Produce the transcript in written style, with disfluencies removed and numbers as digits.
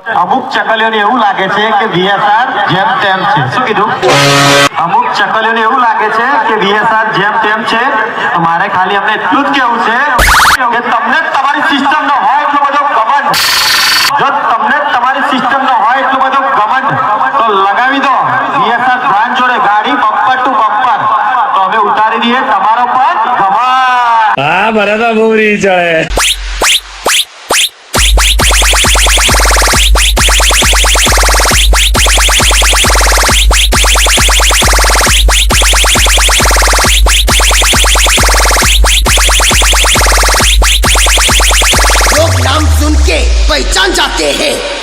અમુક ચકલીઓને એવું લાગે છે કે VSR જેમ તેમ છે. શું કીધું? અમુક ચકલીઓને એવું લાગે છે કે VSR જેમ તેમ છે. મારે ખાલી અમને એટલું જ કેવું છે કે તમને તમારી સિસ્ટમ નો હોય એટલો બધો ઘમંડ, જો તમને તમારી સિસ્ટમ નો હોય એટલો બધો ઘમંડ તો લગાવી દો VSR બ્રાન્ડ જોડે ગાડી બમ્પર ટુ બમ્પર, તો અમે ઉતારી દઈએ તમારો પણ ઘમંડ. હા મને તો બહુ રી ચડે. नाम सुन के पहचान जाते हैं.